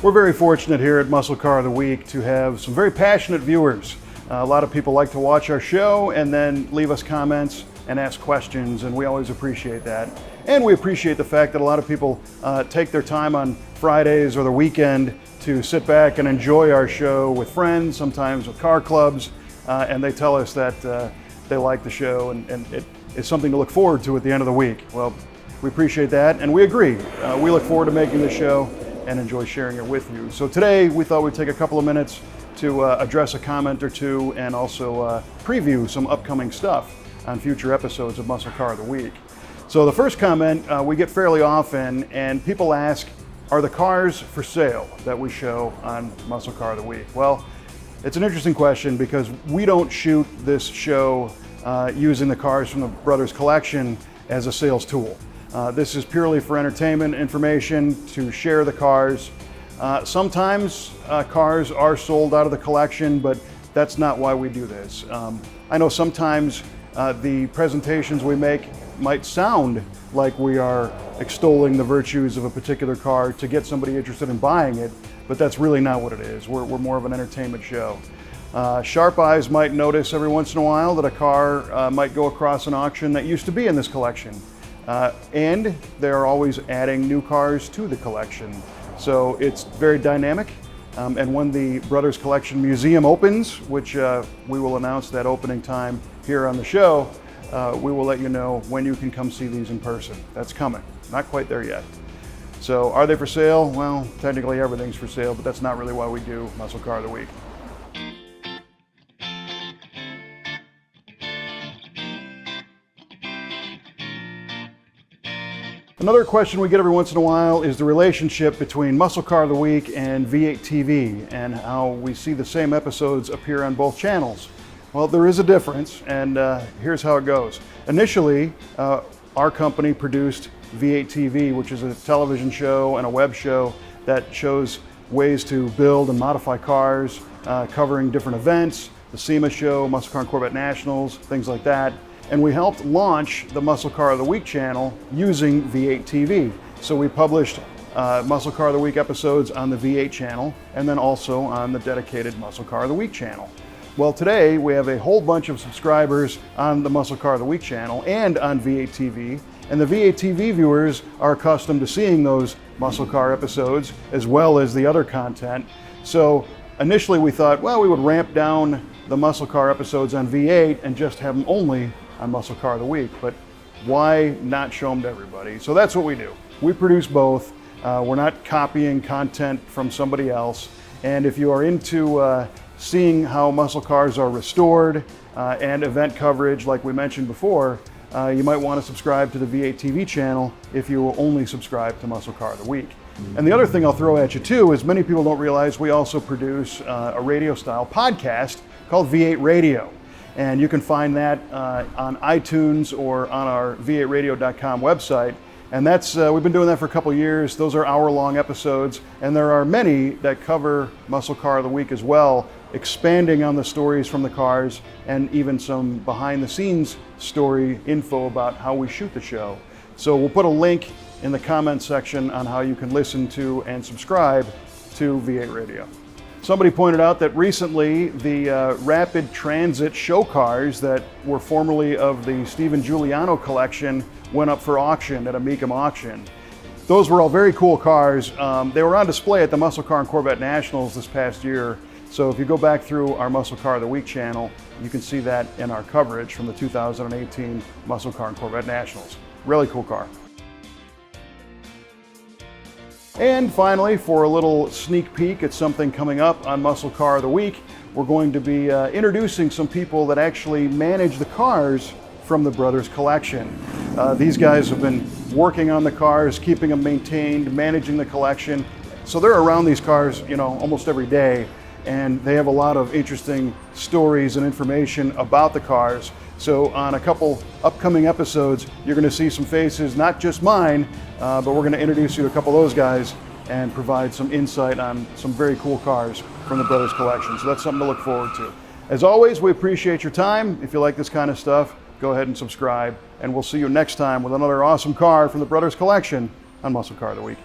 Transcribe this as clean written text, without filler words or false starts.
We're very fortunate here at Muscle Car of the Week to have some very passionate viewers. A lot of people like to watch our show and then leave us comments and ask questions, and we always appreciate that. And we appreciate the fact that a lot of people take their time on Fridays or the weekend to sit back and enjoy our show with friends, sometimes with car clubs, and they tell us that they like the show and it is something to look forward to at the end of the week. Well, we appreciate that, and we agree. We look forward to making the show and enjoy sharing it with you. So today we thought we'd take a couple of minutes to address a comment or two and also preview some upcoming stuff on future episodes of Muscle Car of the Week. So the first comment we get fairly often, and people ask, are the cars for sale that we show on Muscle Car of the Week? Well, it's an interesting question because we don't shoot this show using the cars from the Brothers Collection as a sales tool. This is purely for entertainment, information, to share the cars. Sometimes cars are sold out of the collection, but that's not why we do this. I know sometimes the presentations we make might sound like we are extolling the virtues of a particular car to get somebody interested in buying it, but that's really not what it is. We're more of an entertainment show. Sharp eyes might notice every once in a while that a car might go across an auction that used to be in this collection. And they're always adding new cars to the collection. So it's very dynamic. And when the Brothers Collection Museum opens, which we will announce that opening time here on the show, we will let you know when you can come see these in person. That's coming. Not quite there yet. So are they for sale? Well, technically everything's for sale, but that's not really why we do Muscle Car of the Week. Another question we get every once in a while is the relationship between Muscle Car of the Week and V8TV and how we see the same episodes appear on both channels. Well, there is a difference, and here's how it goes. Initially, our company produced V8TV, which is a television show and a web show that shows ways to build and modify cars, covering different events, the SEMA show, Muscle Car and Corvette Nationals, things like that. And we helped launch the Muscle Car of the Week channel using V8TV. So we published Muscle Car of the Week episodes on the V8 channel and then also on the dedicated Muscle Car of the Week channel. Well, today we have a whole bunch of subscribers on the Muscle Car of the Week channel and on V8TV. And the V8TV viewers are accustomed to seeing those Muscle Car episodes as well as the other content. So initially we thought, well, we would ramp down the Muscle Car episodes on V8 and just have them only on Muscle Car of the Week, but why not show them to everybody? So that's what we do. We produce both. We're not copying content from somebody else. And if you are into seeing how muscle cars are restored and event coverage like we mentioned before, you might want to subscribe to the V8TV channel if you will only subscribe to Muscle Car of the Week. And the other thing I'll throw at you too is many people don't realize we also produce a radio style podcast called V8 Radio. And you can find that on iTunes or on our v8radio.com website. And that's we've been doing that for a couple years. Those are hour-long episodes, and there are many that cover Muscle Car of the Week as well, expanding on the stories from the cars and even some behind-the-scenes story info about how we shoot the show. So we'll put a link in the comments section on how you can listen to and subscribe to V8 Radio. Somebody pointed out that recently the Rapid Transit show cars that were formerly of the Stephen Juliano collection went up for auction at a MCACN auction. Those were all very cool cars. They were on display at the Muscle Car and Corvette Nationals this past year. So if you go back through our Muscle Car of the Week channel, you can see that in our coverage from the 2018 Muscle Car and Corvette Nationals. Really cool car. And finally, for a little sneak peek at something coming up on Muscle Car of the Week, we're going to be introducing some people that actually manage the cars from the Brothers Collection. These guys have been working on the cars, keeping them maintained, managing the collection. So they're around these cars, you know, almost every day, and they have a lot of interesting stories and information about the cars. So on a couple upcoming episodes, you're going to see some faces, not just mine, but we're going to introduce you to a couple of those guys and provide some insight on some very cool cars from the Brothers Collection. So that's something to look forward to. As always, we appreciate your time. If you like this kind of stuff, go ahead and subscribe, and we'll see you next time with another awesome car from the Brothers Collection on Muscle Car of the Week.